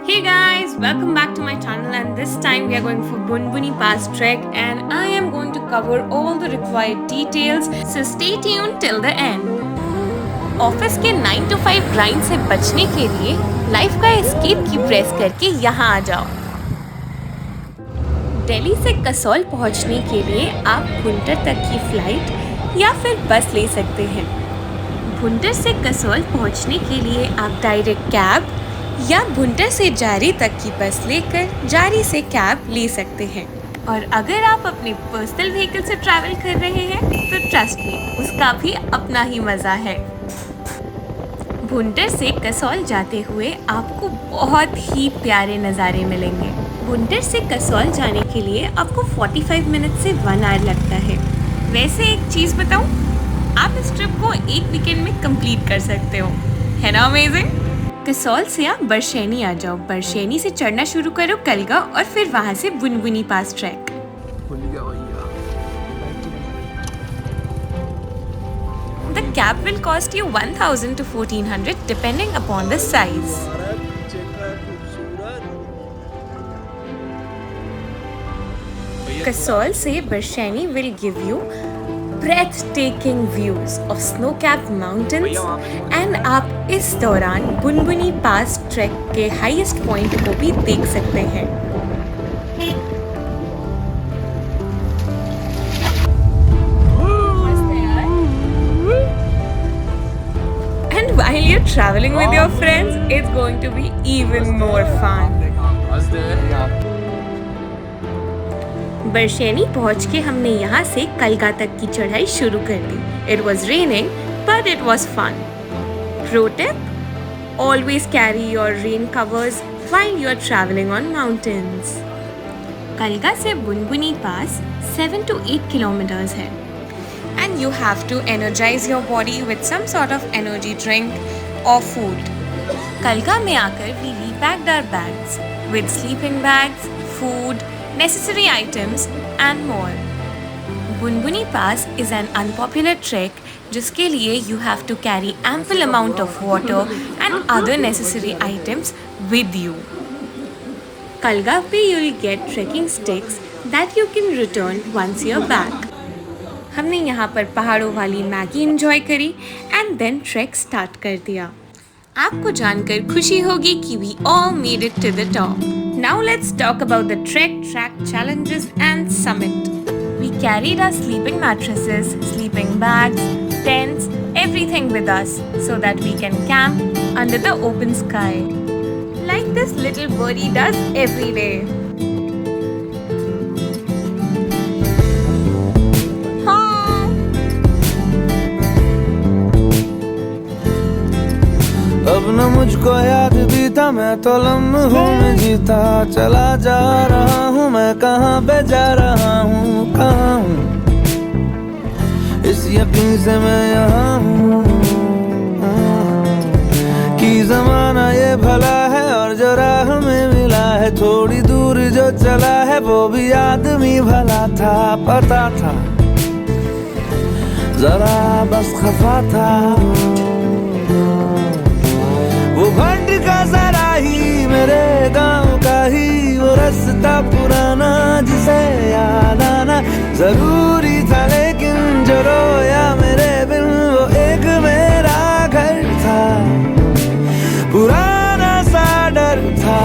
Hey guys, welcome back to my channel and this time we are going for Bunbuni Pass trek and I am going to cover all the required details, so stay tuned till the end. Office के 9 to 5 grind से बचने के लिए life का escape की press करके यहाँ आ जाओ। दिल्ली से कसौल पहुँचने के लिए आप भुंटर तक की फ्लाइट या फिर बस ले सकते हैं। भुंटर से कसौल पहुँचने के लिए आप डायरेक्ट कैब या भुंटर से जारी तक की बस लेकर जारी से कैब ले सकते हैं। और अगर आप अपने पर्सनल व्हीकल से ट्रैवल कर रहे हैं तो ट्रस्ट मी, उसका भी अपना ही मज़ा है। भुंटर से कसौल जाते हुए आपको बहुत ही प्यारे नज़ारे मिलेंगे। भुंटर से कसौल जाने के लिए आपको 45 मिनट से 1 आवर लगता है। वैसे एक चीज़ बताऊं, आप इस ट्रिप को एक वीकेंड में कंप्लीट कर सकते हो, है ना अमेजिंग। कसौल से आप बरशेनी आ जाओ, बरशेनी से चढ़ना शुरू करो कलगा और फिर वहाँ से बुनबुनी पास track. The cab will cost you 1000 to 1400 depending upon the size. Kasol से Barsheni will give you breathtaking views of snow-capped mountains and आप इस दौरान बुनबुनी पास ट्रैक के हाईएस्ट पॉइंट को भी देख सकते हैं। And while you're traveling with your friends, it's going to be even more fun. Barsheni पहुंच के हमने यहाँ से कलगा तक की चढ़ाई शुरू कर दी। It was raining, but it was fun. Pro tip: always carry your rain covers while you are traveling on mountains. Kalga से बुनबुनी पास 7 to 8 kilometers है, and you have to energize your body with some sort of energy drink or food. Kalga में आकर we repacked our bags with sleeping bags, food, necessary items and more. Bunbuni Pass is an unpopular trek जिसके लिए you have to carry ample amount of water and other necessary items with you. Kalga पे you'll get trekking sticks that you can return once you're back. हमने यहाँ पर पहाड़ों वाली Maggi enjoy करी and then trek start कर दिया। आपको जानकर खुशी होगी कि we all made it to the top. Now let's talk about the trek, track challenges and summit. We carried our sleeping mattresses, sleeping bags, tents, everything with us so that we can camp under the open sky. Like this little birdie does every day. अब न मुझको याद भी था, मैं तो लम्हों में जीता चला जा रहा हूँ। मैं कहाँ पे जा रहा हूँ, कहाँ हूँ, इस यकीन से मैं यहाँ हूँ कि ज़माना ये भला है और जो राह में मिला है। थोड़ी दूर जो चला है वो भी आदमी भला था, पता था जरा बस खफा था। वो भंड का जरा ही मेरे गांव का ही वो रास्ता पुराना जिसे याद आना जरूरी था, लेकिन जो रोया मेरे बिन वो एक मेरा घर था। पुराना सा डर था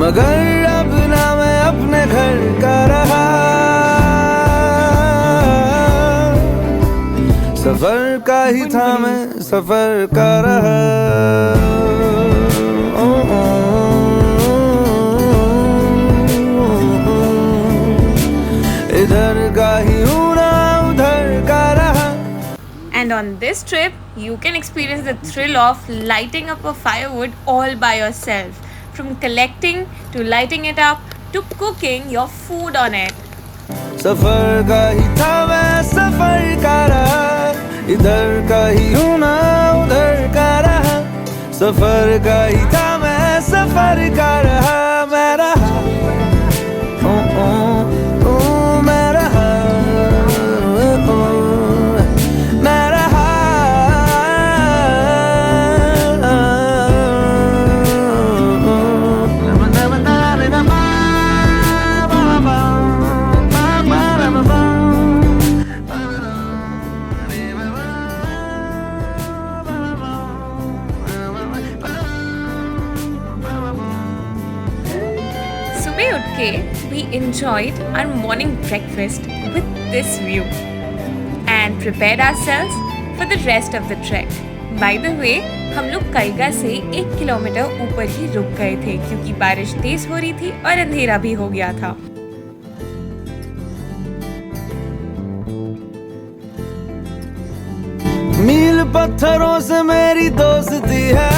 मगर अब ना मैं अपने घर का रहा। सफर का ही था मैं सफर का रहा। इधर का ही हूँ ना उधर का रहा। And on this trip, you can experience the thrill of lighting up a firewood all by yourself. From collecting to lighting it up to cooking your food on it. सफर का ही था मैं सफर का रहा। इधर का ही हूँ ना उधर का रहा। सफर का ही था मैं सफर का रहा। मैं रहा मैं रहा मैं रहा सुबह उठ के we enjoyed our morning breakfast with this view and prepared ourselves for the rest of the trek. By the way, हम लोग कलगा से 1 किलोमीटर ऊपर ही रुक गए थे क्योंकि बारिश तेज हो रही थी और अंधेरा भी हो गया था। मील पत्थरों से मेरी दोस्ती है,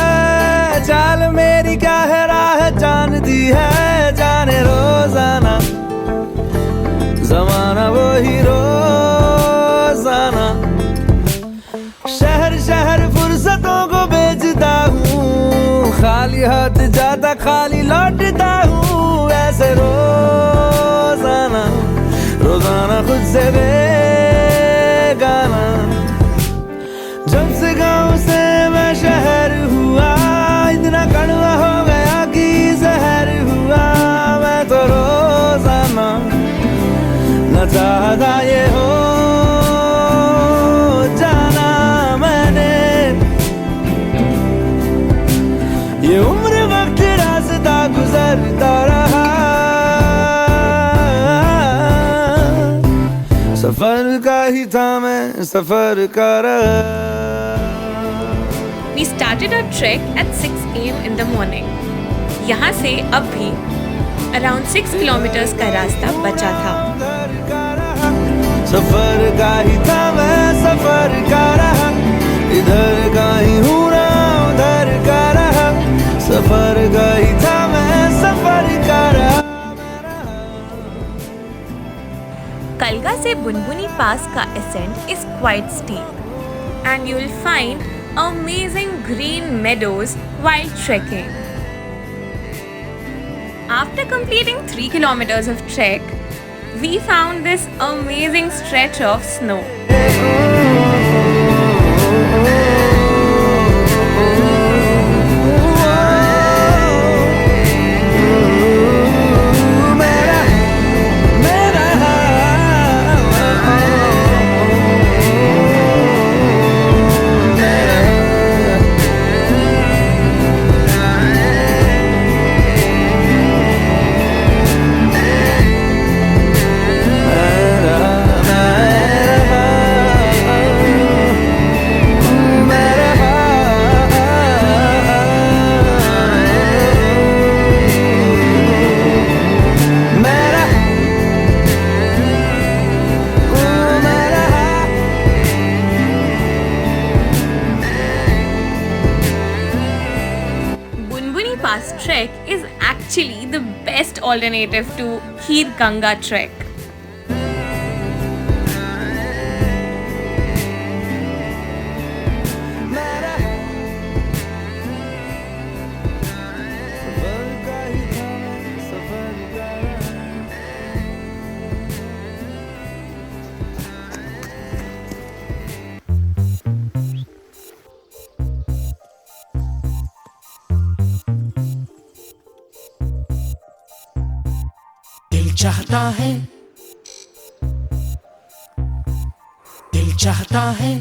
चाल मेरी क्या है राह जानती है, जाने रोजाना जमाना वही रोजाना। शहर शहर फुर्सतों को बेचता हूँ, खाली हाथ जाता खाली लौटता हूँ, ऐसे रोजाना रोजाना खुद से बेगाना। जब से गाँव से मैं शहर हुआ, इतना कड़वा हो गया कि जहर हुआ। मैं तो रोजाना न चाहता ये हो जाना मैंने, ये उम्र वक्त रास्ता गुजरता रहा, सफर का ही था मैं सफर का रहा। We started our trek at 6 AM in the morning. यहाँ से अब भी around 6 kilometers का रास्ता बचा था। सफर का ही था मैं सफर का रहा, इधर का ही हूँ ना उधर का रहा, सफर का ही था मैं सफर का रहा। कलगा से बुनबुनी पास का ascent is quite steep and you will find amazing green meadows while trekking. After completing 3 kilometers of trek, we found this amazing stretch of snow. Pass trek is actually the best alternative to Kheer Ganga trek. चाहता है, दिल चाहता है,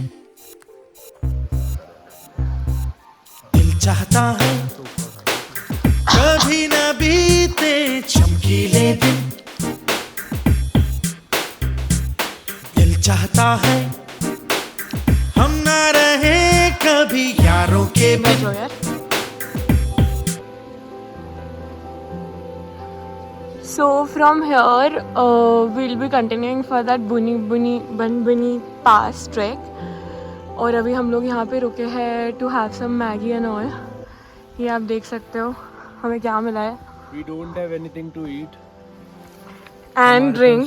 दिल चाहता है, कभी न बीते चमकीले दिन। दिल चाहता है हम ना रहे कभी यारों के बिन। So from here, we'll be continuing for that Bunbuni Pass trek. और अभी हम लोग यहाँ पे रुके हैं to have some Maggie and all. ये आप देख सकते हो हमें क्या मिला है। We don't have anything to eat. And drink.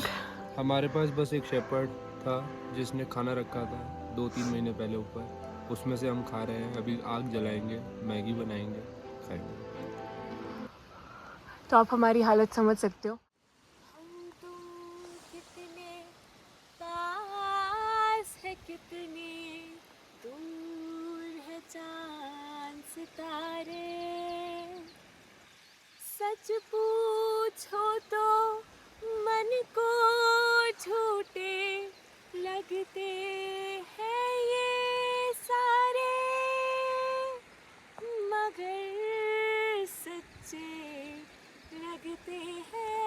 हमारे पास बस एक शेपर्ड था जिसने खाना रखा था 2-3 महीने पहले ऊपर, उसमें से हम खा रहे हैं। अभी आग जलाएंगे, मैगी बनाएंगे, खाएंगे। तो आप हमारी हालत समझ सकते हो। हम तो कितने पास है, कितने दूर है चांद सितारे। सच पूछो तो मन को झूठे लगते हैं ये सारे, मगर सच्चे लगते हैं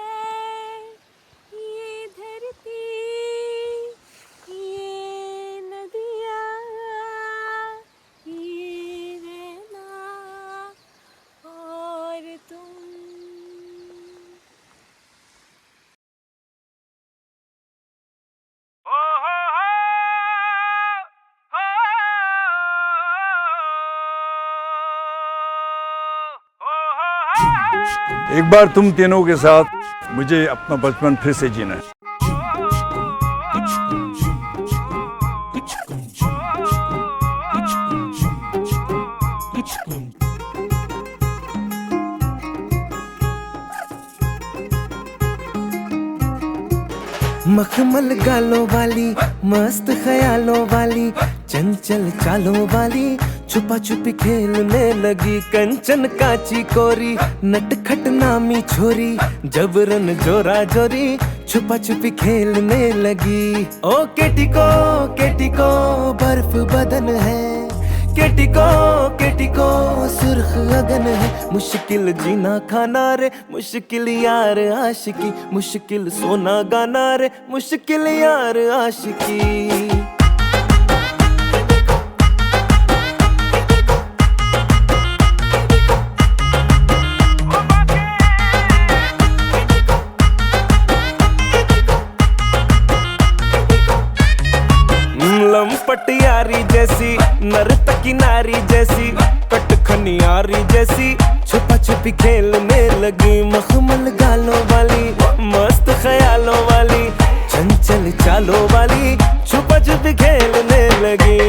एक बार तुम तीनों के साथ मुझे अपना बचपन फिर से जीना है। मखमल गालों वाली, मस्त ख्यालों वाली, चंचल चालों वाली, छुपा छुपी खेलने लगी, कंचन काची कोरी, नटखट नामी छोरी, जबरन जोरा जोरी, छुपा छुपी खेलने लगी। ओ केटी को बर्फ बदन है, केटी को सुर्ख लगन है, मुश्किल जीना खाना रे, मुश्किल यार आशिकी, मुश्किल सोना गाना रे, मुश्किल यार आशिकी। लंपट यारी जैसी, नर्तकी नारी जैसी, कटखनी यारी जैसी, छुपा छुपी खेलने लगी, मखमल गालों वाली, मस्त ख्यालों वाली, चंचल चालों वाली, छुपा छुपी खेलने लगी।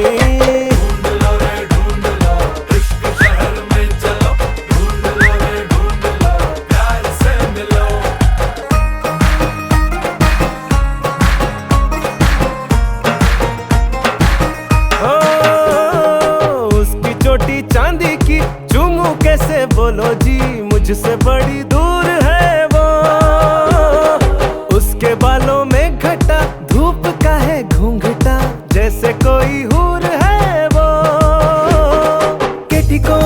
चांदी की चूमू कैसे बोलो जी, मुझसे बड़ी दूर है वो, उसके बालों में घटा, धूप का है घूंघटा, जैसे कोई हूर है वो। केटी को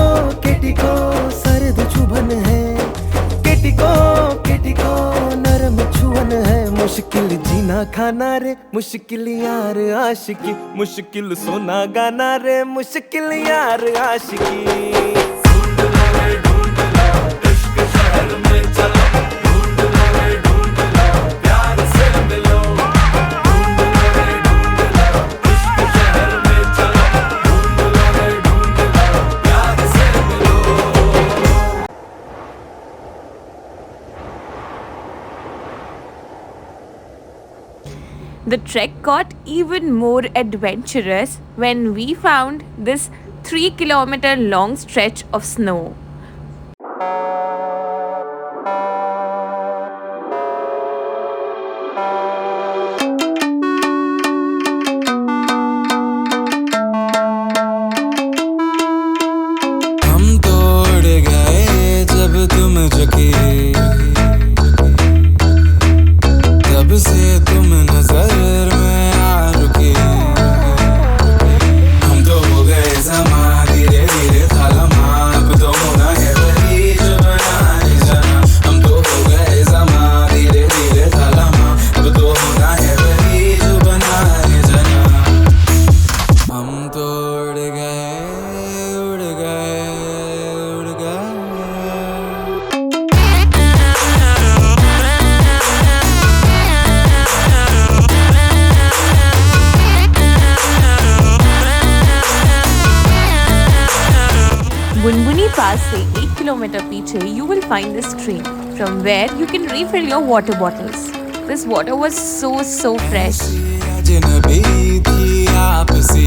सर्द चुभन है, केटी को नरम छुअन है, मुश्किल जीना खाना रे, मुश्किल यार आशिकी, मुश्किल सोना गाना रे, मुश्किल यार आशिकी। The trek got even more adventurous when we found this 3-kilometer long stretch of snow. हम तोड़ गए जब तुम झुकी, तब से तुम नजर में आ रुकी, हम तो हो गए समा, धीरे धीरे था लम्हा, अब तो होना है वही जो बनाए जाना, हम तो हो गए समा, धीरे धीरे था लम्हा, अब तो होना है वही जो बनाए जाना। हम तो उड़ गए, उड़ गए, उड़ गए। Bunbuni Pass से 8 किलोमीटर पीछे you will find this stream from where you can refill your water bottles. This water was so fresh. अजनबी थी आपसी,